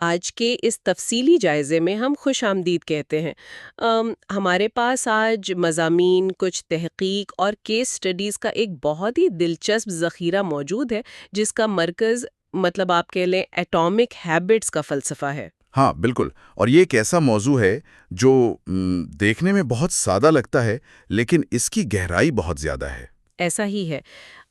آج کے اس تفصیلی جائزے میں ہم خوش آمدید کہتے ہیں۔ ہمارے پاس آج مضامین، کچھ تحقیق اور کیس سٹڈیز کا ایک بہت ہی دلچسپ ذخیرہ موجود ہے، جس کا مرکز مطلب آپ کہہ لیں ایٹامک ہیبٹس کا فلسفہ ہے۔ ہاں بالکل، اور یہ ایک ایسا موضوع ہے جو دیکھنے میں بہت سادہ لگتا ہے، لیکن اس کی گہرائی بہت زیادہ ہے۔ ایسا ہی ہے۔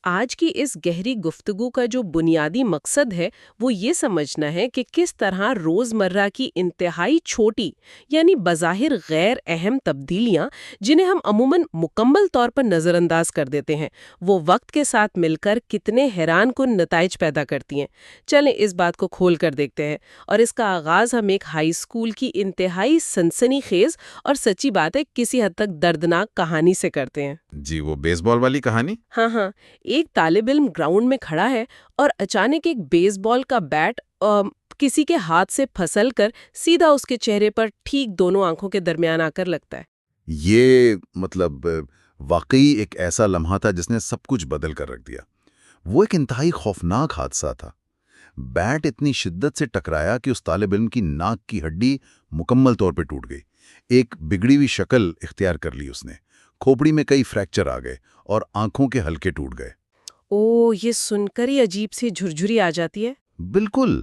آج کی اس گہری گفتگو کا جو بنیادی مقصد ہے وہ یہ سمجھنا ہے کہ کس طرح روزمرہ کی انتہائی چھوٹی یعنی بظاہر غیر اہم تبدیلیاں، جنہیں ہم عموماً مکمل طور پر نظر انداز کر دیتے ہیں، وہ وقت کے ساتھ مل کر کتنے حیران کن نتائج پیدا کرتی ہیں۔ چلیں اس بات کو کھول کر دیکھتے ہیں، اور اس کا آغاز ہم ایک ہائی اسکول کی انتہائی سنسنی خیز اور سچی بات ہے کسی حد تک دردناک کہانی سے کرتے ہیں۔ جی، وہ بیس بال والی کہانی؟ ہاں ہاں، ایک طالب علم گراؤنڈ میں کھڑا ہے اور اچانک ایک بیس بال کا بیٹ کسی کے ہاتھ سے پھسل کر سیدھا اس کے چہرے پر ٹھیک دونوں آنکھوں کے درمیان آ کر لگتا ہے۔ یہ واقعی ایک ایسا لمحہ تھا جس نے سب کچھ بدل کر رکھ دیا۔ وہ ایک انتہائی خوفناک حادثہ تھا۔ بیٹ اتنی شدت سے ٹکرایا کہ اس طالب علم کی ناک کی ہڈی مکمل طور پہ ٹوٹ گئی۔ ایک بگڑی ہوئی شکل اختیار کر لی اس نے، کھوپڑی میں کئی فریکچر آ گئے اور آنکھوں کے حلقے ٹوٹ گئے۔ یہ سن کر ہی عجیب سی جھرجھری آ جاتی ہے۔ بالکل،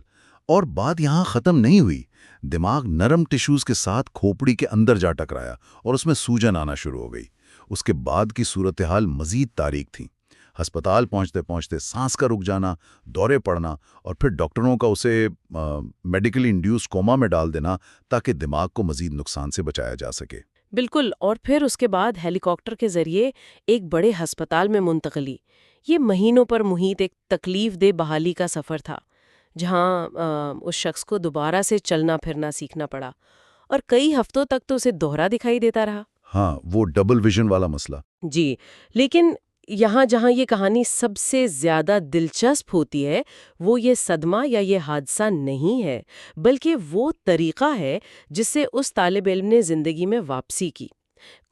اور بات یہاں ختم نہیں ہوئی۔ دماغ نرم ٹیشوز کے ساتھ کھوپڑی کے اندر جا ٹکرایا اور اس میں سوجن آنا شروع ہو گئی۔ اس کے بعد کی صورتحال مزید تاریک تھی۔ ہسپتال پہنچتے پہنچتے سانس کا رک جانا، دورے پڑنا، اور پھر ڈاکٹروں کا اسے میڈیکلی انڈیوس کوما میں ڈال دینا تاکہ دماغ کو مزید نقصان سے بچایا جا سکے۔ بالکل، اور پھر اس کے بعد ہیلی کاپٹر کے ذریعے ایک بڑے ہسپتال میں منتقلی۔ یہ مہینوں پر محیط ایک تکلیف دہ بحالی کا سفر تھا، جہاں اس شخص کو دوبارہ سے چلنا پھرنا سیکھنا پڑا، اور کئی ہفتوں تک تو اسے دوہرا دکھائی دیتا رہا۔ ہاں، وہ ڈبل ویژن والا مسئلہ۔ جی، لیکن یہاں جہاں یہ کہانی سب سے زیادہ دلچسپ ہوتی ہے وہ یہ صدمہ یا یہ حادثہ نہیں ہے، بلکہ وہ طریقہ ہے جس سے اس طالب علم نے زندگی میں واپسی کی۔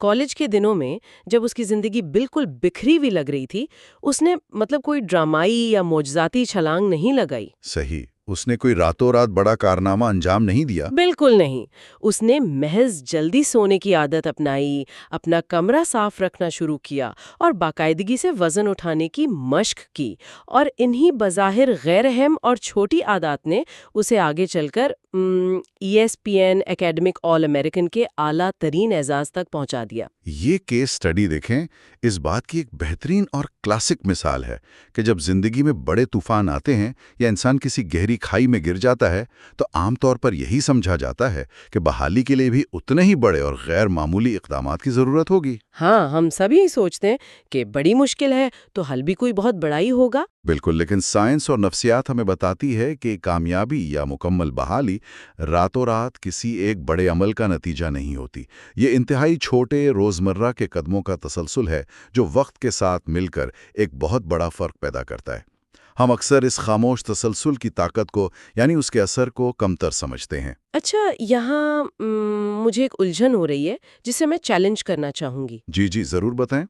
کالج کے دنوں میں جب اس کی زندگی بالکل بکھری ہوئی لگ رہی تھی، اس نے کوئی ڈرامائی یا معجزاتی چھلانگ نہیں لگائی۔ صحیح، اس نے کوئی راتوں رات بڑا کارنامہ انجام نہیں دیا۔ بالکل نہیں، اس نے محض جلدی سونے کی عادت اپنائی، اپنا کمرہ صاف رکھنا شروع کیا اور باقاعدگی سے وزن اٹھانے کی مشق کی، اور انہی بظاہر غیر اہم اور چھوٹی عادات نے اسے آگے چل کر ESPN اکیڈمک آل امریکن کے اعلیٰ ترین اعزاز تک پہنچا دیا۔ یہ کیس سٹڈی دیکھیں، اس بات کی ایک بہترین اور کلاسک مثال ہے کہ جب زندگی میں بڑے طوفان آتے ہیں یا انسان کسی گہری کھائی میں گر جاتا ہے تو عام طور پر یہی سمجھا جاتا ہے کہ بحالی کے لیے بھی اتنے ہی بڑے اور غیر معمولی اقدامات کی ضرورت ہوگی۔ ہاں، ہم سب ہی سوچتے ہیں کہ بڑی مشکل ہے تو حل بھی کوئی بہت بڑا ہی ہوگا۔ بالکل، لیکن سائنس اور نفسیات ہمیں بتاتی ہے کہ کامیابی یا مکمل بحالی راتوں رات کسی ایک بڑے عمل کا نتیجہ نہیں ہوتی۔ یہ انتہائی چھوٹے روزمرہ کے قدموں کا تسلسل ہے جو وقت کے ساتھ مل کر ایک بہت بڑا فرق پیدا کرتا ہے۔ ہم اکثر اس خاموش تسلسل کی طاقت کو یعنی اس کے اثر کو کمتر سمجھتے ہیں۔ اچھا، یہاں مجھے ایک الجھن ہو رہی ہے جسے میں چیلنج کرنا چاہوں گی۔ جی جی، ضرور بتائیں۔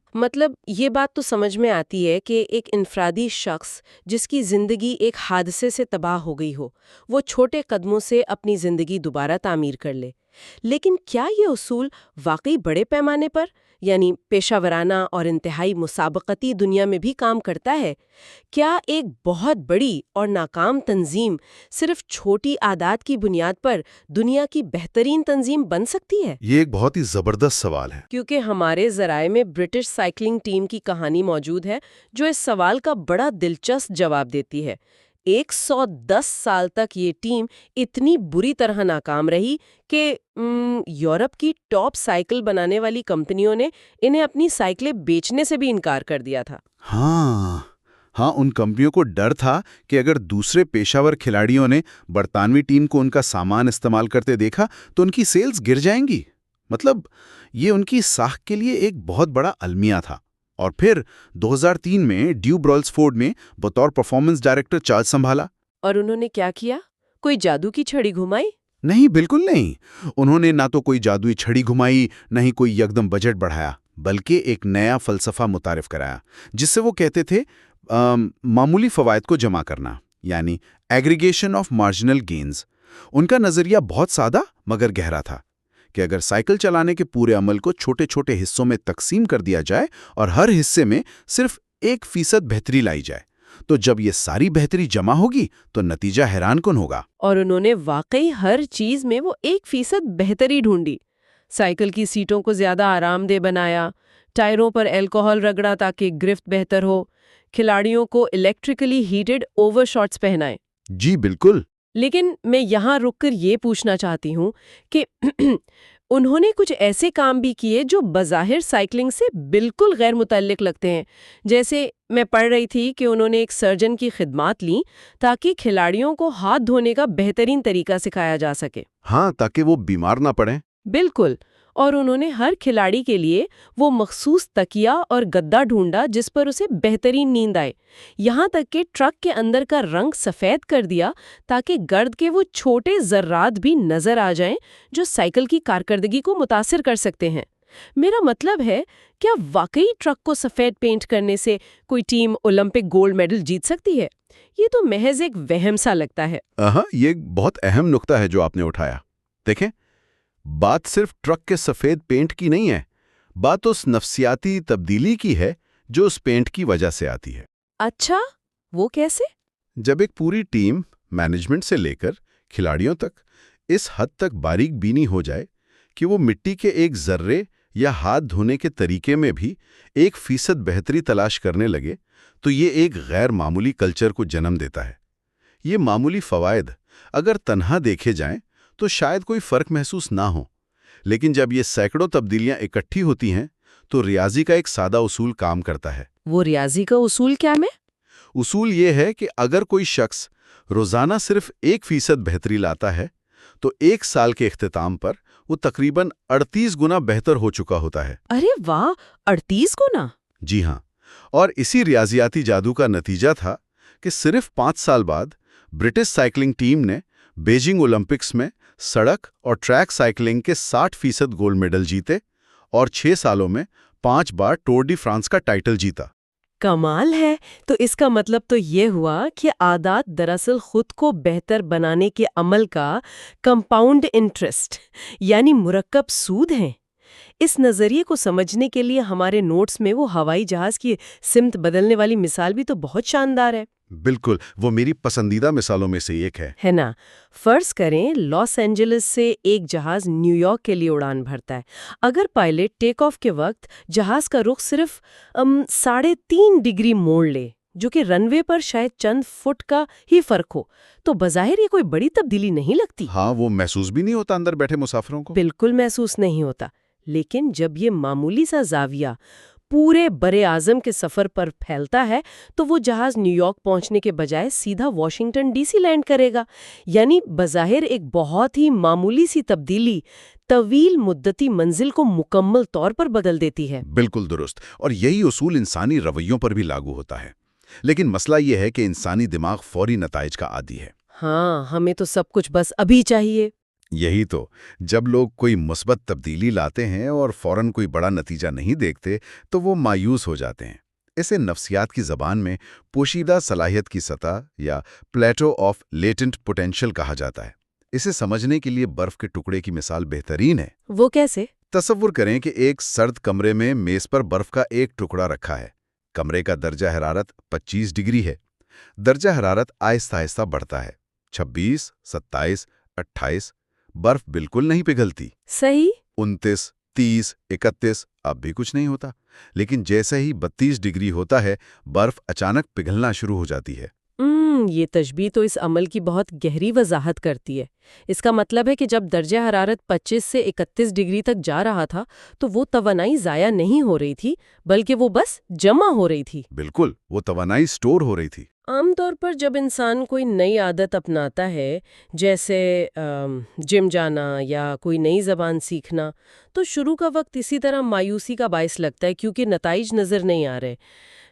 یہ بات تو سمجھ میں آتی ہے کہ ایک انفرادی شخص جس کی زندگی ایک حادثے سے تباہ ہو گئی ہو، وہ چھوٹے قدموں سے اپنی زندگی دوبارہ تعمیر کر لے، لیکن کیا یہ اصول واقعی بڑے پیمانے پر یعنی پیشہ ورانہ اور انتہائی مسابقتی دنیا میں بھی کام کرتا ہے؟ کیا ایک بہت بڑی اور ناکام تنظیم صرف چھوٹی عادات کی بنیاد پر دنیا کی بہترین تنظیم بن سکتی ہے؟ یہ ایک بہت ہی زبردست سوال ہے۔ کیونکہ ہمارے ذرائع میں برٹش سائیکلنگ ٹیم کی کہانی موجود ہے جو اس سوال کا بڑا دلچسپ جواب دیتی ہے۔ 110 سال تک یہ ٹیم اتنی بری طرح ناکام رہی کہ یورپ کی ٹاپ سائیکل بنانے والی کمپنیوں نے انہیں اپنی سائیکلیں بیچنے سے بھی انکار کر دیا تھا۔ ہاں، ان کمپنیوں کو ڈر تھا کہ اگر دوسرے پیشہ ور کھلاڑیوں نے برطانوی ٹیم کو ان کا سامان استعمال کرتے دیکھا تو ان کی سیلز گر جائیں گی۔ یہ ان کی ساکھ کے لیے ایک بہت بڑا المیہ تھا۔ اور پھر 2003 میں ڈیو برالسفورڈ نے بطور پرفارمنس ڈائریکٹر چارج سنبھالا۔ اور انہوں نے کیا کیا؟ کوئی جادو کی چھڑی گھمائی؟ نہیں، بالکل نہیں۔ انہوں نے نہ تو کوئی جادوئی چھڑی گھمائی، نہ ہی کوئی یکدم بجٹ بڑھایا، بلکہ ایک نیا فلسفہ متعارف کرایا جس سے وہ کہتے تھے معمولی فوائد کو جمع کرنا، یعنی ایگریگیشن آف مارجنل گینز۔ ان کا نظریہ بہت سادہ مگر گہرا تھا کہ اگر سائیکل چلانے کے پورے عمل کو چھوٹے چھوٹے حصوں میں تقسیم کر دیا جائے اور ہر حصے میں صرف 1% بہتری لائی جائے تو جب یہ ساری بہتری جمع ہوگی تو نتیجہ حیران کن ہوگا۔ اور انہوں نے واقعی ہر چیز میں وہ 1% بہتری ڈھونڈی۔ سائیکل کی سیٹوں کو زیادہ آرام دہ بنایا، ٹائروں پر الکوہل رگڑا تاکہ گرفت بہتر ہو، کھلاڑیوں کو الیکٹریکلی ہیٹڈ اوور شارٹس پہنائے۔ جی بالکل۔ لیکن میں یہاں رک کر یہ پوچھنا چاہتی ہوں کہ انہوں نے کچھ ایسے کام بھی کیے جو بظاہر سائیکلنگ سے بالکل غیر متعلق لگتے ہیں۔ جیسے میں پڑھ رہی تھی کہ انہوں نے ایک سرجن کی خدمات لیں تاکہ کھلاڑیوں کو ہاتھ دھونے کا بہترین طریقہ سکھایا جا سکے۔ ہاں، تاکہ وہ بیمار نہ پڑیں۔ بالکل، اور انہوں نے ہر کھلاڑی کے لیے وہ مخصوص تکیا اور گدا ڈھونڈا جس پر اسے بہترین نیند آئے، یہاں تک کہ ٹرک کے اندر کا رنگ سفید کر دیا تاکہ گرد کے وہ چھوٹے ذرات بھی نظر آ جائیں جو سائیکل کی کارکردگی کو متاثر کر سکتے ہیں۔ میرا مطلب ہے، کیا واقعی ٹرک کو سفید پینٹ کرنے سے کوئی ٹیم اولمپک گولڈ میڈل جیت سکتی ہے؟ یہ تو محض ایک وہم سا لگتا ہے۔ یہ بہت اہم نقطہ ہے جو آپ نے اٹھایا۔ دیکھیں، بات صرف ٹرک کے سفید پینٹ کی نہیں ہے، بات اس نفسیاتی تبدیلی کی ہے جو اس پینٹ کی وجہ سے آتی ہے۔ اچھا، وہ کیسے؟ جب ایک پوری ٹیم مینجمنٹ سے لے کر کھلاڑیوں تک اس حد تک باریک بینی ہو جائے کہ وہ مٹی کے ایک ذرے یا ہاتھ دھونے کے طریقے میں بھی 1% بہتری تلاش کرنے لگے تو یہ ایک غیر معمولی کلچر کو جنم دیتا ہے۔ یہ معمولی فوائد اگر تنہا دیکھے جائیں تو شاید کوئی فرق محسوس نہ ہو، لیکن جب یہ سینکڑوں تبدیلیاں اکٹھی ہوتی ہیں تو ریاضی کا ایک سادہ اصول کام کرتا ہے۔ وہ ریاضی کا اصول کیا میں؟ اصول یہ ہے کہ اگر کوئی شخص روزانہ صرف 1% بہتری لاتا ہے تو 1 سال کے اختتام پر وہ تقریباً 38 گنا بہتر ہو چکا ہوتا ہے۔ ارے واہ، 38 گنا! جی ہاں، اور اسی ریاضیاتی جادو کا نتیجہ تھا کہ صرف 5 سال بعد برٹش سائیکلنگ ٹیم نے بیجنگ اولمپکس میں سڑک اور ٹریک سائیکلنگ کے 60% گولڈ میڈل جیتے اور 6 سالوں میں 5 بار ٹور ڈی فرانس کا ٹائٹل جیتا۔ کمال ہے! تو اس کا مطلب تو یہ ہوا کہ عادات دراصل خود کو بہتر بنانے کے عمل کا کمپاؤنڈ انٹرسٹ یعنی مرکب سود ہیں۔ اس نظریے کو سمجھنے کے لیے ہمارے نوٹس میں وہ ہوائی جہاز کی سمت بدلنے والی مثال بھی تو بہت شاندار ہے۔ بالکل، وہ میری پسندیدہ مثالوں میں سے ایک ہے نا؟ فرض کریں لاس اینجلس سے ایک جہاز نیو یارک کے لیے اڑان بھرتا ہے۔ اگر پائلٹ ٹیک آف کے وقت جہاز کا رخ صرف 3.5 ڈگری موڑ لے، جو کہ رن وے پر شاید چند فٹ کا ہی فرق ہو، تو بظاہر یہ کوئی بڑی تبدیلی نہیں لگتی۔ ہاں، وہ محسوس بھی نہیں ہوتا اندر بیٹھے مسافروں کو۔ بالکل محسوس نہیں ہوتا، لیکن جب یہ معمولی سا زاویہ پورے برے اعظم کے سفر پر پھیلتا ہے تو وہ جہاز نیو یارک پہنچنے کے بجائے سیدھا واشنگٹن ڈی سی لینڈ کرے گا۔ یعنی بظاہر ایک بہت ہی معمولی سی تبدیلی طویل مدتی منزل کو مکمل طور پر بدل دیتی ہے۔ بالکل درست، اور یہی اصول انسانی رویوں پر بھی لاگو ہوتا ہے۔ لیکن مسئلہ یہ ہے کہ انسانی دماغ فوری نتائج کا عادی ہے۔ ہاں، ہمیں تو سب کچھ بس ابھی چاہیے۔ یہی تو، جب لوگ کوئی مثبت تبدیلی لاتے ہیں اور فوراً کوئی بڑا نتیجہ نہیں دیکھتے تو وہ مایوس ہو جاتے ہیں۔ اسے نفسیات کی زبان میں پوشیدہ صلاحیت کی سطح یا پلیٹو آف لیٹنٹ پوٹینشل کہا جاتا ہے۔ اسے سمجھنے کے لیے برف کے ٹکڑے کی مثال بہترین ہے۔ وہ کیسے؟ تصور کریں کہ ایک سرد کمرے میں میز پر برف کا ایک ٹکڑا رکھا ہے۔ کمرے کا درجہ حرارت 25 ڈگری ہے۔ درجہ حرارت آہستہ آہستہ بڑھتا ہے، 26، 27، 28، برف بالکل نہیں پگھلتی۔ صحیح۔ 29، 30، 31، اب بھی کچھ نہیں ہوتا۔ لیکن جیسے ہی 32 ڈگری ہوتا ہے، برف اچانک پگھلنا شروع ہو جاتی ہے۔ یہ تشبیہ تو اس عمل کی بہت گہری وضاحت کرتی ہے۔ اس کا مطلب ہے کہ جب درجہ حرارت 25 سے 31 ڈگری تک جا رہا تھا تو وہ توانائی ضائع نہیں ہو رہی تھی، بلکہ وہ بس جمع ہو رہی تھی۔ بالکل، وہ توانائی سٹور ہو رہی تھی۔ عام طور پر جب انسان کوئی نئی عادت اپناتا ہے، جیسے جم جانا یا کوئی نئی زبان سیکھنا، تو شروع کا وقت اسی طرح مایوسی کا باعث لگتا ہے کیونکہ نتائج نظر نہیں آ رہے۔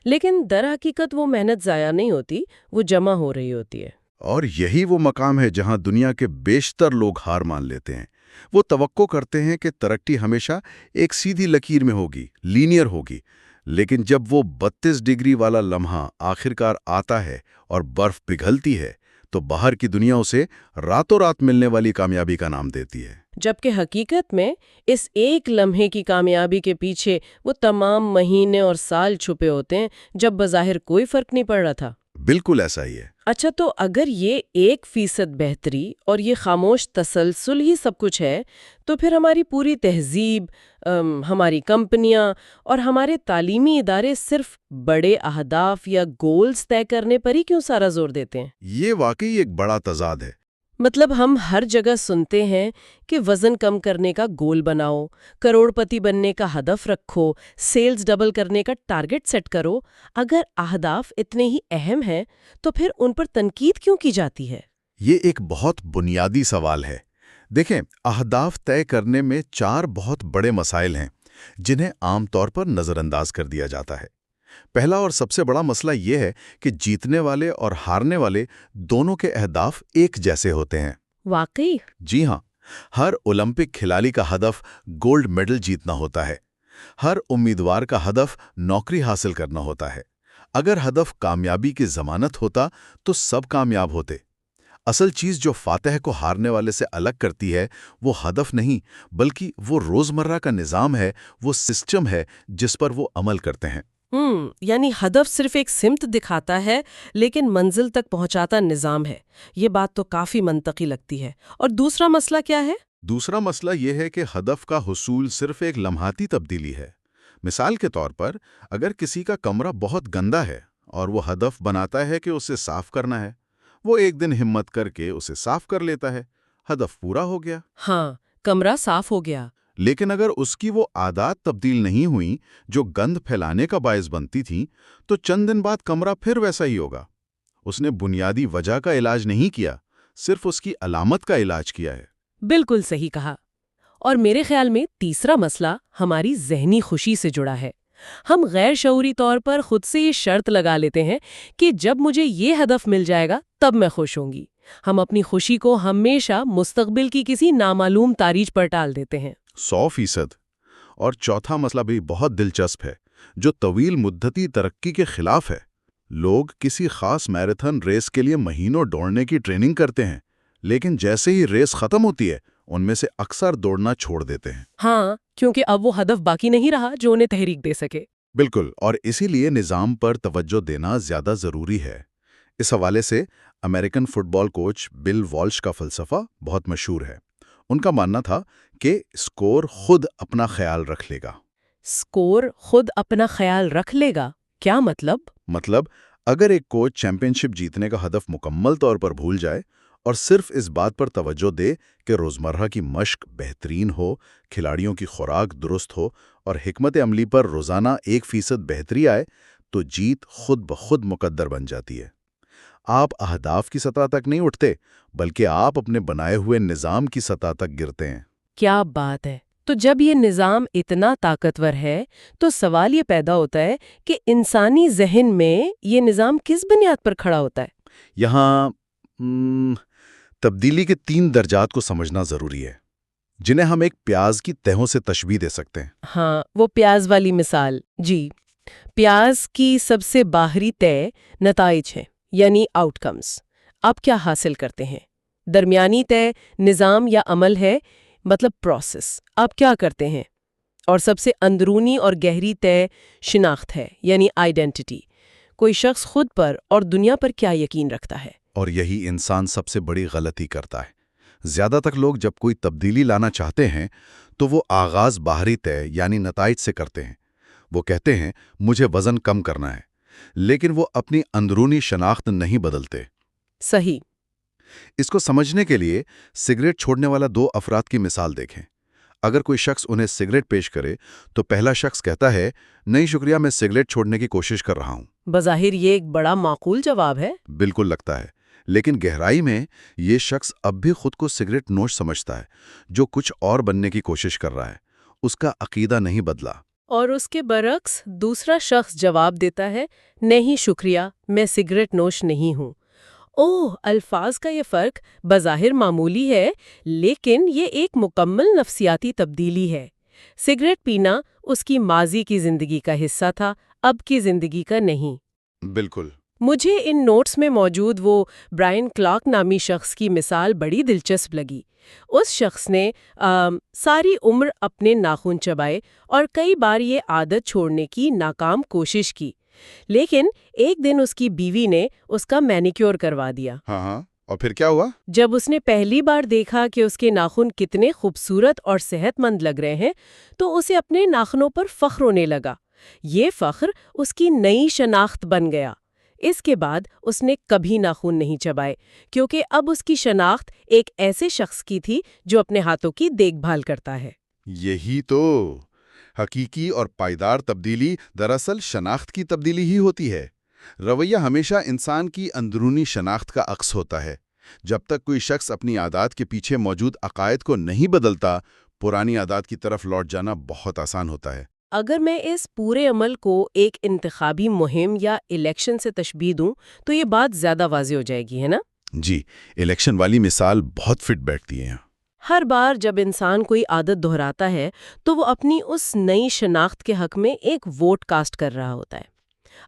لیکن در حقیقت وہ محنت ضائع نہیں ہوتی، وہ جمع ہو رہی ہوتی ہے۔ اور یہی وہ مقام ہے جہاں دنیا کے بیشتر لوگ ہار مان لیتے ہیں۔ وہ توقع کرتے ہیں کہ ترقی ہمیشہ ایک سیدھی لکیر میں ہوگی، لینئر ہوگی، لیکن جب وہ 32 ڈگری والا لمحہ آخرکار آتا ہے اور برف پگھلتی ہے تو باہر کی دنیا اسے راتوں رات ملنے والی کامیابی کا نام دیتی ہے۔ جبکہ حقیقت میں اس ایک لمحے کی کامیابی کے پیچھے وہ تمام مہینے اور سال چھپے ہوتے ہیں جب بظاہر کوئی فرق نہیں پڑ رہا تھا۔ بالکل ایسا ہی ہے۔ اچھا، تو اگر یہ 1% بہتری اور یہ خاموش تسلسل ہی سب کچھ ہے، تو پھر ہماری پوری تہذیب، ہماری کمپنیاں اور ہمارے تعلیمی ادارے صرف بڑے اہداف یا گولز طے کرنے پر ہی کیوں سارا زور دیتے ہیں؟ یہ واقعی ایک بڑا تضاد ہے۔ مطلب ہم ہر جگہ سنتے ہیں کہ وزن کم کرنے کا گول بناؤ، کروڑ پتی بننے کا ہدف رکھو، سیلز ڈبل کرنے کا ٹارگٹ سیٹ کرو۔ اگر اہداف اتنے ہی اہم ہیں تو پھر ان پر تنقید کیوں کی جاتی ہے؟ یہ ایک بہت بنیادی سوال ہے۔ دیکھیں، اہداف طے کرنے میں 4 بہت بڑے مسائل ہیں جنہیں عام طور پر نظر انداز کر دیا جاتا ہے۔ پہلا اور سب سے بڑا مسئلہ یہ ہے کہ جیتنے والے اور ہارنے والے دونوں کے اہداف ایک جیسے ہوتے ہیں۔ واقعی؟ جی ہاں، ہر اولمپک کھلاڑی کا ہدف گولڈ میڈل جیتنا ہوتا ہے۔ ہر امیدوار کا ہدف نوکری حاصل کرنا ہوتا ہے۔ اگر ہدف کامیابی کی ضمانت ہوتا تو سب کامیاب ہوتے۔ اصل چیز جو فاتح کو ہارنے والے سے الگ کرتی ہے وہ ہدف نہیں، بلکہ وہ روزمرہ کا نظام ہے، وہ سسٹم ہے جس پر وہ عمل کرتے ہیں۔ یعنی ہدف صرف ایک سمت دکھاتا ہے لیکن منزل تک پہنچاتا نظام ہے۔ یہ بات تو کافی منطقی لگتی ہے۔ اور دوسرا مسئلہ کیا ہے؟ دوسرا مسئلہ یہ ہے کہ ہدف کا حصول صرف ایک لمحاتی تبدیلی ہے۔ مثال کے طور پر، اگر کسی کا کمرہ بہت گندا ہے اور وہ ہدف بناتا ہے کہ اسے صاف کرنا ہے، وہ ایک دن ہمت کر کے اسے صاف کر لیتا ہے، ہدف پورا ہو گیا۔ ہاں، کمرہ صاف ہو گیا۔ لیکن اگر اس کی وہ عادات تبدیل نہیں ہوئیں جو گند پھیلانے کا باعث بنتی تھیں، تو چند دن بعد کمرہ پھر ویسا ہی ہوگا۔ اس نے بنیادی وجہ کا علاج نہیں کیا، صرف اس کی علامت کا علاج کیا ہے۔ بالکل صحیح کہا۔ اور میرے خیال میں تیسرا مسئلہ ہماری ذہنی خوشی سے جڑا ہے۔ ہم غیر شعوری طور پر خود سے یہ شرط لگا لیتے ہیں کہ جب مجھے یہ ہدف مل جائے گا تب میں خوش ہوں گی۔ ہم اپنی خوشی کو ہمیشہ مستقبل کی کسی نامعلوم تاریخ پر ٹال دیتے ہیں۔ 100%۔ اور چوتھا مسئلہ بھی بہت دلچسپ ہے، جو طویل مدتی ترقی کے خلاف ہے۔ لوگ کسی خاص میراتھن ریس کے لیے مہینوں دوڑنے کی ٹریننگ کرتے ہیں، لیکن جیسے ہی ریس ختم ہوتی ہے ان میں سے اکثر دوڑنا چھوڑ دیتے ہیں۔ ہاں، کیونکہ اب وہ ہدف باقی نہیں رہا جو انہیں تحریک دے سکے۔ بالکل، اور اسی لیے نظام پر توجہ دینا زیادہ ضروری ہے۔ اس حوالے سے امریکن فٹ بال کوچ بل والش کا فلسفہ بہت مشہور ہے۔ ان کا ماننا تھا کہ اسکور خود اپنا خیال رکھ لے گا۔ اسکور خود اپنا خیال رکھ لے گا؟ کیا مطلب؟ مطلب، اگر ایک کوچ چیمپئن شپ جیتنے کا ہدف مکمل طور پر بھول جائے اور صرف اس بات پر توجہ دے کہ روزمرہ کی مشق بہترین ہو، کھلاڑیوں کی خوراک درست ہو اور حکمت عملی پر روزانہ 1% بہتری آئے، تو جیت خود بخود مقدر بن جاتی ہے۔ آپ اہداف کی سطح تک نہیں اٹھتے، بلکہ آپ اپنے بنائے ہوئے نظام کی سطح تک گرتے ہیں۔ کیا بات ہے! تو جب یہ نظام اتنا طاقتور ہے تو سوال یہ پیدا ہوتا ہے کہ انسانی ذہن میں یہ نظام کس بنیاد پر کھڑا ہوتا ہے؟ یہاں تبدیلی کے 3 درجات کو سمجھنا ضروری ہے، جنہیں ہم ایک پیاز کی تہوں سے تشبیہ دے سکتے ہیں۔ ہاں، وہ پیاز والی مثال۔ جی، پیاز کی سب سے باہری تہ نتائج ہیں، یعنی آؤٹ کمز۔ آپ کیا حاصل کرتے ہیں؟ درمیانی تہ نظام یا عمل ہے، مطلب پروسیس، آپ کیا کرتے ہیں؟ اور سب سے اندرونی اور گہری تہ شناخت ہے، یعنی آئیڈینٹی، کوئی شخص خود پر اور دنیا پر کیا یقین رکھتا ہے۔ اور یہی انسان سب سے بڑی غلطی کرتا ہے۔ زیادہ تر لوگ جب کوئی تبدیلی لانا چاہتے ہیں تو وہ آغاز باہری تہ یعنی نتائج سے کرتے ہیں۔ وہ کہتے ہیں مجھے وزن کم کرنا ہے، لیکن وہ اپنی اندرونی شناخت نہیں بدلتے۔ صحیح۔ اس کو سمجھنے کے لیے سگریٹ چھوڑنے والا 2 افراد کی مثال دیکھیں۔ اگر کوئی شخص انہیں سگریٹ پیش کرے تو پہلا شخص کہتا ہے نہیں شکریہ، میں سگریٹ چھوڑنے کی کوشش کر رہا ہوں۔ بظاہر یہ ایک بڑا معقول جواب ہے۔ بالکل لگتا ہے، لیکن گہرائی میں یہ شخص اب بھی خود کو سگریٹ نوش سمجھتا ہے جو کچھ اور بننے کی کوشش کر رہا ہے۔ اس کا عقیدہ نہیں بدلا۔ اور اس کے برعکس دوسرا شخص جواب دیتا ہے نہیں شکریہ، میں سگریٹ نوش نہیں ہوں۔ اوہ، الفاظ کا یہ فرق بظاہر معمولی ہے، لیکن یہ ایک مکمل نفسیاتی تبدیلی ہے۔ سگریٹ پینا اس کی ماضی کی زندگی کا حصہ تھا، اب کی زندگی کا نہیں۔ بالکل۔ مجھے ان نوٹس میں موجود وہ برائن کلارک نامی شخص کی مثال بڑی دلچسپ لگی۔ اس شخص نے ساری عمر اپنے ناخن چبائے اور کئی بار یہ عادت چھوڑنے کی ناکام کوشش کی، لیکن ایک دن اس کی بیوی نے اس کا مینیکیور کروا دیا۔ ہاں ہاں، اور پھر کیا ہوا؟ جب اس نے پہلی بار دیکھا کہ اس کے ناخن کتنے خوبصورت اور صحت مند لگ رہے ہیں تو اسے اپنے ناخنوں پر فخر ہونے لگا۔ یہ فخر اس کی نئی شناخت بن گیا۔ اس کے بعد اس نے کبھی ناخن نہیں چبائے، کیونکہ اب اس کی شناخت ایک ایسے شخص کی تھی جو اپنے ہاتھوں کی دیکھ بھال کرتا ہے۔ یہی تو حقیقی اور پائیدار تبدیلی دراصل شناخت کی تبدیلی ہی ہوتی ہے۔ رویہ ہمیشہ انسان کی اندرونی شناخت کا عکس ہوتا ہے۔ جب تک کوئی شخص اپنی عادات کے پیچھے موجود عقائد کو نہیں بدلتا، پرانی عادات کی طرف لوٹ جانا بہت آسان ہوتا ہے۔ اگر میں اس پورے عمل کو ایک انتخابی مہم یا الیکشن سے تشبیہ دوں تو یہ بات زیادہ واضح ہو جائے گی، ہے نا؟ جی، الیکشن والی مثال بہت فٹ بیٹھتی ہے۔ ہر بار جب انسان کوئی عادت دہراتا ہے تو وہ اپنی اس نئی شناخت کے حق میں ایک ووٹ کاسٹ کر رہا ہوتا ہے۔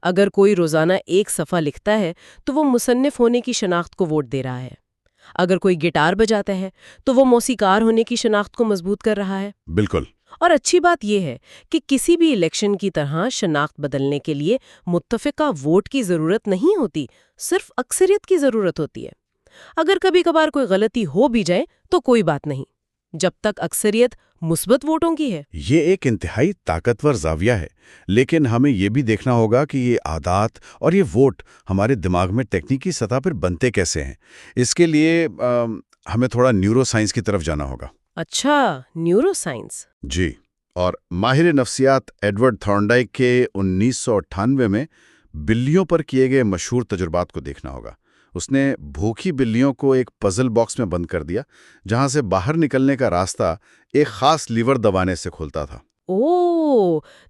اگر کوئی روزانہ ایک صفحہ لکھتا ہے تو وہ مصنف ہونے کی شناخت کو ووٹ دے رہا ہے۔ اگر کوئی گٹار بجاتا ہے تو وہ موسیقار ہونے کی شناخت کو مضبوط کر رہا ہے۔ بالکل۔ اور اچھی بات یہ ہے کہ کسی بھی الیکشن کی طرح شناخت بدلنے کے لیے متفقہ ووٹ کی ضرورت نہیں ہوتی، صرف اکثریت کی ضرورت ہوتی ہے۔ اگر کبھی کبھار کوئی غلطی ہو بھی جائے تو کوئی بات نہیں، جب تک اکثریت مثبت ووٹوں کی ہے۔ یہ ایک انتہائی طاقتور زاویہ ہے، لیکن ہمیں یہ بھی دیکھنا ہوگا کہ یہ عادات اور یہ ووٹ ہمارے دماغ میں تکنیکی سطح پر بنتے کیسے ہیں۔ اس کے لیے ہمیں تھوڑا نیورو سائنس کی طرف جانا ہوگا۔ اچھا، نیورو سائنس۔ جی، اور ماہر نفسیات ایڈورڈ تھارنڈائک کے 1998 میں بلیوں پر کیے گئے مشہور تجربات کو دیکھنا ہوگا۔ اس نے بھوکی بلیوں کو ایک پزل باکس میں بند کر دیا، جہاں سے باہر نکلنے کا راستہ ایک خاص لیور دبانے سے کھلتا تھا۔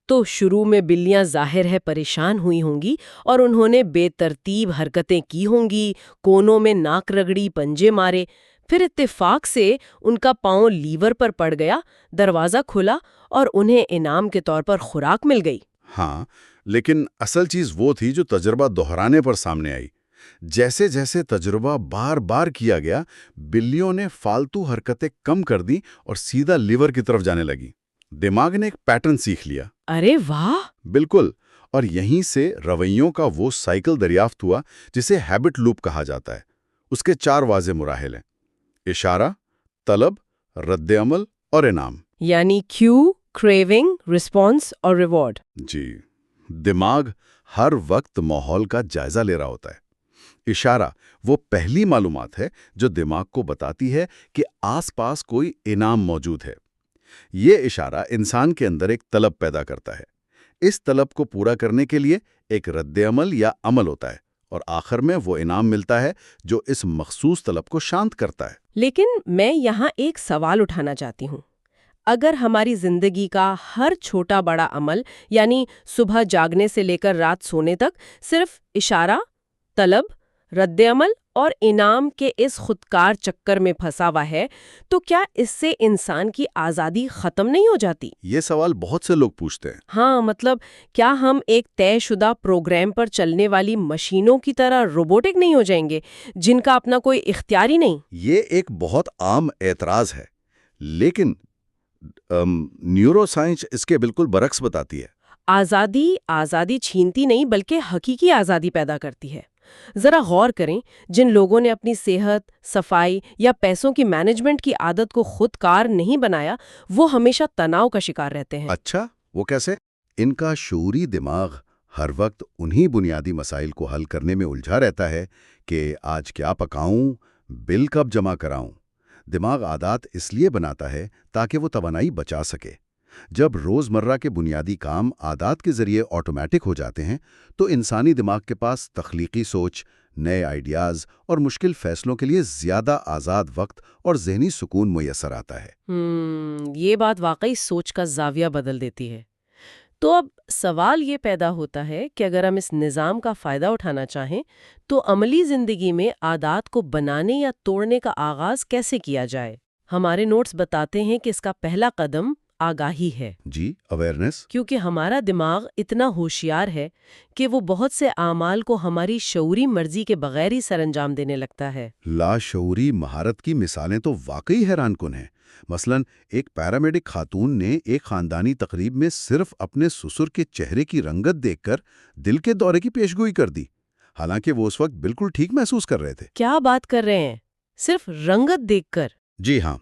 تو شروع میں بلیاں ظاہر ہے پریشان ہوئی ہوں گی اور انہوں نے بے ترتیب حرکتیں کی ہوں گی، کونوں میں ناک رگڑی، پنجے مارے۔ پھر اتفاق سے ان کا پاؤں لیور پر پڑ گیا، دروازہ کھلا اور انہیں انعام کے طور پر خوراک مل گئی۔ ہاں، لیکن اصل چیز وہ تھی جو تجربہ دہرانے پر سامنے آئی۔ جیسے جیسے تجربہ بار بار کیا گیا، بلیوں نے فالتو حرکتیں کم کر دیں اور سیدھا لیور کی طرف جانے لگی۔ دماغ نے ایک پیٹرن سیکھ لیا۔ ارے واہ! بالکل، اور یہیں سے رویوں کا وہ سائیکل دریافت ہوا جسے ہیبٹ لوپ کہا جاتا ہے۔ اس کے 4 واضح مراحل ہیں: اشارہ، طلب، رد عمل اور انعام۔ یعنی کیو، کریونگ، رسپانس اور ریوارڈ۔ جی، دماغ ہر وقت ماحول کا جائزہ لے رہا ہوتا ہے۔ اشارہ وہ پہلی معلومات ہے جو دماغ کو بتاتی ہے کہ آس پاس کوئی انعام موجود ہے۔ یہ اشارہ انسان کے اندر ایک طلب پیدا کرتا ہے۔ اس طلب کو پورا کرنے کے لیے ایک رد عمل یا عمل ہوتا ہے، اور آخر میں وہ انعام ملتا ہے جو اس مخصوص طلب کو شانت کرتا ہے۔ لیکن میں یہاں ایک سوال اٹھانا چاہتی ہوں۔ اگر ہماری زندگی کا ہر چھوٹا بڑا عمل، یعنی صبح جاگنے سے لے کر رات سونے تک، صرف اشارہ، طلب، رد عمل اور انعام کے اس خودکار چکر میں پھنسا ہوا ہے، تو کیا اس سے انسان کی آزادی ختم نہیں ہو جاتی؟ یہ سوال بہت سے لوگ پوچھتے ہیں۔ ہاں، مطلب کیا ہم ایک طے شدہ پروگرام پر چلنے والی مشینوں کی طرح روبوٹک نہیں ہو جائیں گے، جن کا اپنا کوئی اختیار ہی نہیں؟ یہ ایک بہت عام اعتراض ہے، لیکن نیورو سائنس اس کے بالکل برعکس بتاتی ہے۔ آزادی چھینتی نہیں بلکہ حقیقی آزادی پیدا کرتی ہے۔ ذرا غور کریں، جن لوگوں نے اپنی صحت، صفائی یا پیسوں کی مینجمنٹ کی عادت کو خود کار نہیں بنایا، وہ ہمیشہ تناؤ کا شکار رہتے ہیں۔ اچھا، وہ کیسے؟ ان کا شعوری دماغ ہر وقت انہی بنیادی مسائل کو حل کرنے میں الجھا رہتا ہے کہ آج کیا پکاؤں، بل کب جمع کراؤں۔ دماغ عادات اس لیے بناتا ہے تاکہ وہ توانائی بچا سکے۔ جب روزمرہ کے بنیادی کام عادات کے ذریعے آٹومیٹک ہو جاتے ہیں تو انسانی دماغ کے پاس تخلیقی سوچ، نئے آئیڈیاز اور مشکل فیصلوں کے لیے زیادہ آزاد وقت اور ذہنی سکون میسر آتا ہے۔ یہ بات واقعی سوچ کا زاویہ بدل دیتی ہے۔ تو اب سوال یہ پیدا ہوتا ہے کہ اگر ہم اس نظام کا فائدہ اٹھانا چاہیں تو عملی زندگی میں عادات کو بنانے یا توڑنے کا آغاز کیسے کیا جائے؟ ہمارے نوٹس بتاتے ہیں کہ اس کا پہلا قدم آگاہی ہے، جی، اویئرنیس۔ کیونکہ ہمارا دماغ اتنا ہوشیار ہے کہ وہ بہت سے اعمال کو ہماری شعوری مرضی کے بغیر ہی سر انجام دینے لگتا ہے۔ لاشعوری مہارت کی مثالیں تو واقعی حیران کن ہیں۔ مثلا ایک پیرامیڈک خاتون نے ایک خاندانی تقریب میں صرف اپنے سسر کے چہرے کی رنگت دیکھ کر دل کے دورے کی پیشگوئی کر دی، حالانکہ وہ اس وقت بالکل ٹھیک محسوس کر رہے تھے۔ کیا بات کر رہے ہیں؟ صرف رنگت دیکھ کر؟ جی ہاں،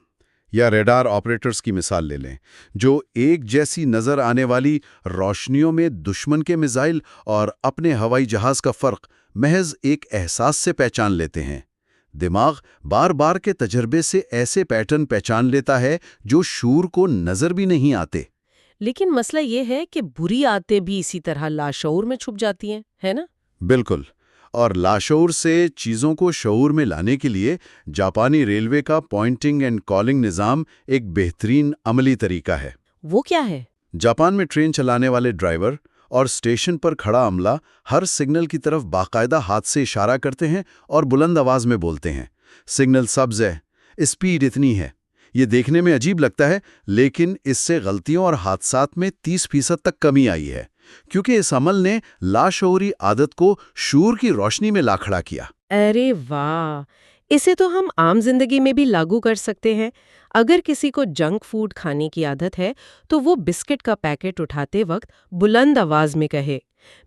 یا ریڈار آپریٹرز کی مثال لے لیں، جو ایک جیسی نظر آنے والی روشنیوں میں دشمن کے میزائل اور اپنے ہوائی جہاز کا فرق محض ایک احساس سے پہچان لیتے ہیں۔ دماغ بار بار کے تجربے سے ایسے پیٹرن پہچان لیتا ہے جو شعور کو نظر بھی نہیں آتے۔ لیکن مسئلہ یہ ہے کہ بری عادتیں بھی اسی طرح لاشعور میں چھپ جاتی ہیں، ہے نا؟ بالکل، اور لاشعور سے چیزوں کو شعور میں لانے کے لیے جاپانی ریلوے کا پوائنٹنگ اینڈ کالنگ نظام ایک بہترین عملی طریقہ ہے۔ وہ کیا ہے؟ جاپان میں ٹرین چلانے والے ڈرائیور اور اسٹیشن پر کھڑا عملہ ہر سگنل کی طرف باقاعدہ ہاتھ سے اشارہ کرتے ہیں اور بلند آواز میں بولتے ہیں، سگنل سبز ہے، اسپیڈ اتنی ہے۔ یہ دیکھنے میں عجیب لگتا ہے، لیکن اس سے غلطیوں اور حادثات میں 30% تک کمی آئی ہے، کیونکہ اس عمل نے لاشعوری عادت کو شعور کی روشنی میں لا کھڑا کیا۔ ارے واہ! اسے تو ہم عام زندگی میں بھی لاگو کر سکتے ہیں۔ اگر کسی کو جنک فوڈ کھانے کی عادت ہے تو وہ بسکٹ کا پیکٹ اٹھاتے وقت بلند آواز میں کہے،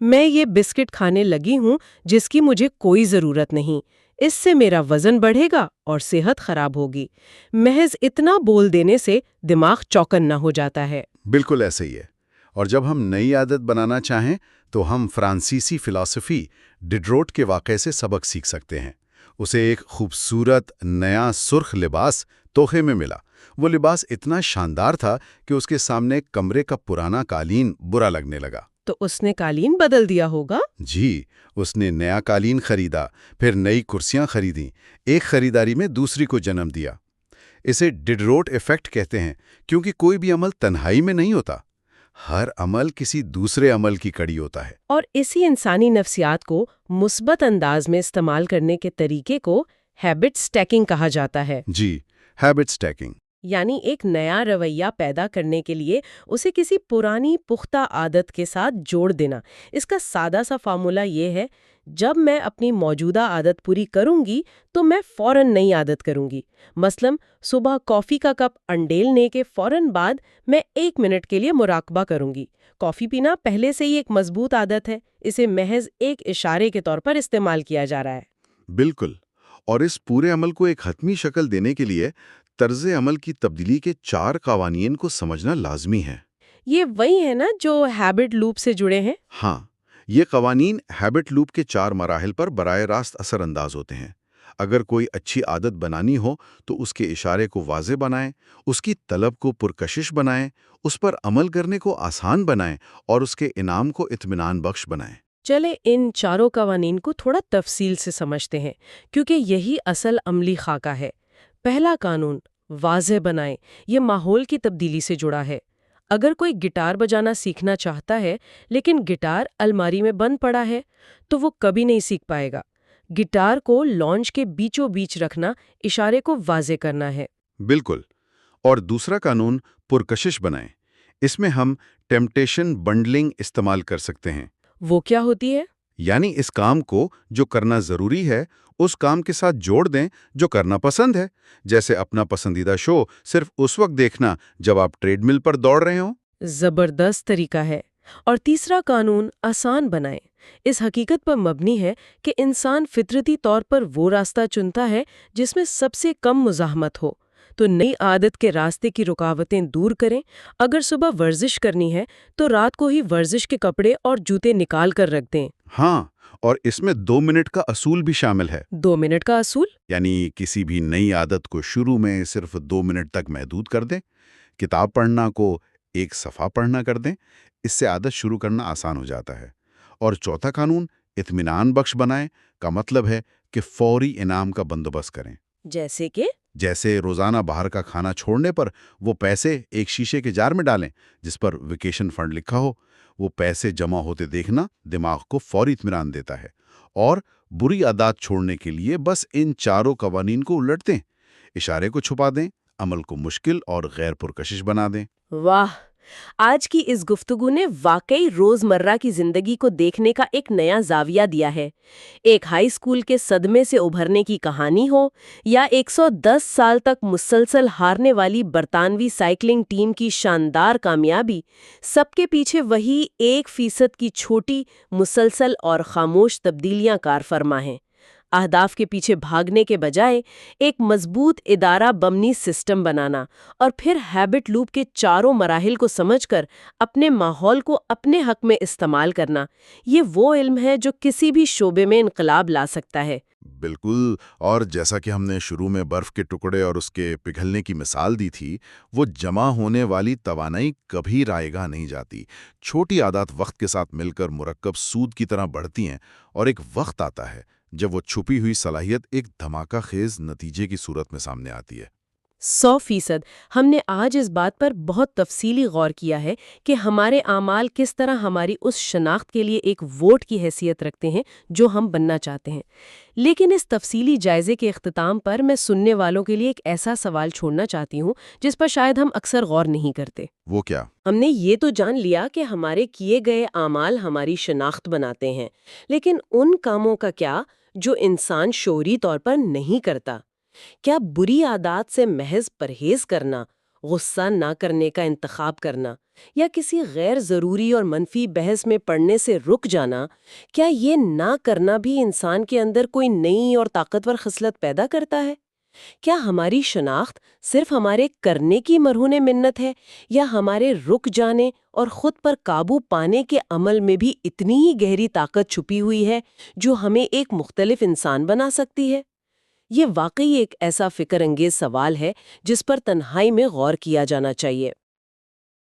میں یہ بسکٹ کھانے لگی ہوں جس کی مجھے کوئی ضرورت نہیں، اس سے میرا وزن بڑھے گا اور صحت خراب ہوگی۔ محض اتنا بول دینے سے دماغ چوکن ہو جاتا ہے۔ بالکل ایسے ہی ہے۔ اور جب ہم نئی عادت بنانا چاہیں تو ہم فرانسیسی فلسفی ڈیڈروٹ کے واقعے سے سبق سیکھ سکتے ہیں۔ اسے ایک خوبصورت نیا سرخ لباس تحفے میں ملا۔ وہ لباس اتنا شاندار تھا کہ اس کے سامنے کمرے کا پرانا قالین برا لگنے لگا۔ تو اس نے قالین بدل دیا ہوگا؟ جی، اس نے نیا قالین خریدا، پھر نئی کرسیاں خریدیں، ایک خریداری میں دوسری کو جنم دیا۔ اسے ڈیڈروٹ ایفیکٹ کہتے ہیں، کیونکہ کوئی بھی عمل تنہائی میں نہیں ہوتا، ہر عمل کسی دوسرے عمل کی کڑی ہوتا ہے۔ اور اسی انسانی نفسیات کو مثبت انداز میں استعمال کرنے کے طریقے کو ہیبٹ اسٹیکنگ کہا جاتا ہے۔ جی، ہیبٹ اسٹیکنگ۔ یعنی ایک نیا رویہ پیدا کرنے کے لیے اسے کسی پرانی پختہ عادت کے ساتھ جوڑ دینا۔ اس کا سادہ سا فارمولا یہ ہے، جب میں اپنی موجودہ عادت پوری کروں گی تو میں فوراً نئی عادت کروں گی۔ مثلا صبح کافی کا کپ انڈیلنے کے فوراً بعد میں 1 منٹ کے لیے مراقبہ کروں گی۔ کافی پینا پہلے سے ہی ایک مضبوط عادت ہے، اسے محض ایک اشارے کے طور پر استعمال کیا جا رہا ہے۔ بالکل، اور اس پورے عمل کو ایک حتمی شکل دینے کے لیے طرز عمل کی تبدیلی کے 4 قوانین کو سمجھنا لازمی ہے۔ یہ وہی ہے نا جو ہیبٹ لوپ سے جڑے ہیں؟ ہاں، یہ قوانین ہیبٹ لوپ کے 4 مراحل پر براہ راست اثر انداز ہوتے ہیں۔ اگر کوئی اچھی عادت بنانی ہو تو اس کے اشارے کو واضح بنائیں، اس کی طلب کو پرکشش بنائیں، اس پر عمل کرنے کو آسان بنائیں اور اس کے انعام کو اطمینان بخش بنائیں۔ چلے ان چاروں قوانین کو تھوڑا تفصیل سے سمجھتے ہیں، کیونکہ یہی اصل عملی خاکہ ہے۔ پہلا قانون، واضح بنائیں، یہ ماحول کی تبدیلی سے جڑا ہے۔ اگر کوئی گٹار بجانا سیکھنا چاہتا ہے لیکن گٹار الماری میں بند پڑا ہے تو وہ کبھی نہیں سیکھ پائے گا۔ گٹار کو لانچ کے بیچوں بیچ رکھنا، اشارے کو واضح کرنا ہے۔ بالکل، اور دوسرا قانون پرکشش بنائیں۔ اس میں ہم ٹیمپٹیشن بنڈلنگ استعمال کر سکتے ہیں۔ وہ کیا ہوتی ہے؟ یعنی اس کام کو جو کرنا ضروری ہے اس کام کے ساتھ جوڑ دیں جو کرنا پسند ہے، جیسے اپنا پسندیدہ شو صرف اس وقت دیکھنا جب آپ ٹریڈ مل پر دوڑ رہے ہوں۔ زبردست طریقہ ہے۔ اور تیسرا قانون، آسان بنائیں، اس حقیقت پر مبنی ہے کہ انسان فطرتی طور پر وہ راستہ چنتا ہے جس میں سب سے کم مزاحمت ہو۔ تو نئی عادت کے راستے کی رکاوٹیں دور کریں۔ اگر صبح ورزش کرنی ہے تو رات کو ہی ورزش کے کپڑے اور جوتے نکال کر رکھ دیں۔ ہاں، اور اس میں 2 منٹ کا اصول بھی شامل ہے۔ 2 منٹ کا اصول؟ یعنی کسی بھی نئی عادت کو شروع میں صرف 2 منٹ تک محدود کر دیں۔ کتاب پڑھنا کو 1 صفحہ پڑھنا کر دیں، اس سے عادت شروع کرنا آسان ہو جاتا ہے۔ اور چوتھا قانون، اطمینان بخش بنائیں، کا مطلب ہے کہ فوری انعام کا بندوبست کریں۔ جیسے روزانہ باہر کا کھانا چھوڑنے پر وہ پیسے ایک شیشے کے جار میں ڈالیں جس پر ویکیشن فنڈ لکھا ہو۔ وہ پیسے جمع ہوتے دیکھنا دماغ کو فوری اطمینان دیتا ہے۔ اور بری عادات چھوڑنے کے لیے بس ان 4 قوانین کو الٹ دیں، اشارے کو چھپا دیں، عمل کو مشکل اور غیر پرکشش بنا دیں۔ واہ، آج کی اس گفتگو نے واقعی روزمرہ کی زندگی کو دیکھنے کا ایک نیا زاویہ دیا ہے۔ ایک ہائی اسکول کے صدمے سے ابھرنے کی کہانی ہو یا 110 سال تک مسلسل ہارنے والی برطانوی سائیکلنگ ٹیم کی شاندار کامیابی، سب کے پیچھے وہی 1% کی چھوٹی، مسلسل اور خاموش تبدیلیاں کار فرما ہیں۔ اہداف کے پیچھے بھاگنے کے بجائے ایک مضبوط ادارہ بمنی سسٹم بنانا اور پھر ہیبٹ لوپ کے چاروں مراحل کو سمجھ کر اپنے ماحول کو اپنے حق میں استعمال کرنا، یہ وہ علم ہے جو کسی بھی شعبے میں انقلاب لا سکتا ہے۔ بالکل، اور جیسا کہ ہم نے شروع میں برف کے ٹکڑے اور اس کے پگھلنے کی مثال دی تھی، وہ جمع ہونے والی توانائی کبھی رائے گاہ نہیں جاتی۔ چھوٹی عادات وقت کے ساتھ مل کر مرکب سود کی طرح بڑھتی ہیں، اور ایک وقت آتا ہے جب وہ چھپی ہوئی صلاحیت ایک دھماکہ خیز نتیجے کی صورت میں سامنے آتی ہے۔ 100%۔ ہم نے آج اس بات پر بہت تفصیلی غور کیا ہے کہ ہمارے اعمال کس طرح ہماری اس شناخت کے لیے ایک ووٹ کی حیثیت رکھتے ہیں جو ہم بننا چاہتے ہیں۔ لیکن اس تفصیلی جائزے کے اختتام پر میں سننے والوں کے لیے ایک ایسا سوال چھوڑنا چاہتی ہوں جس پر شاید ہم اکثر غور نہیں کرتے۔ وہ کیا؟ ہم نے یہ تو جان لیا کہ ہمارے کیے گئے اعمال ہماری شناخت بناتے ہیں، لیکن ان کاموں کا کیا جو انسان شعوری طور پر نہیں کرتا؟ کیا بری عادات سے محض پرہیز کرنا، غصہ نہ کرنے کا انتخاب کرنا، یا کسی غیر ضروری اور منفی بحث میں پڑنے سے رک جانا، کیا یہ نہ کرنا بھی انسان کے اندر کوئی نئی اور طاقتور خصلت پیدا کرتا ہے؟ کیا ہماری شناخت صرف ہمارے کرنے کی مرہون منت ہے، یا ہمارے رک جانے اور خود پر قابو پانے کے عمل میں بھی اتنی ہی گہری طاقت چھپی ہوئی ہے جو ہمیں ایک مختلف انسان بنا سکتی ہے؟ یہ واقعی ایک ایسا فکر انگیز سوال ہے جس پر تنہائی میں غور کیا جانا چاہیے۔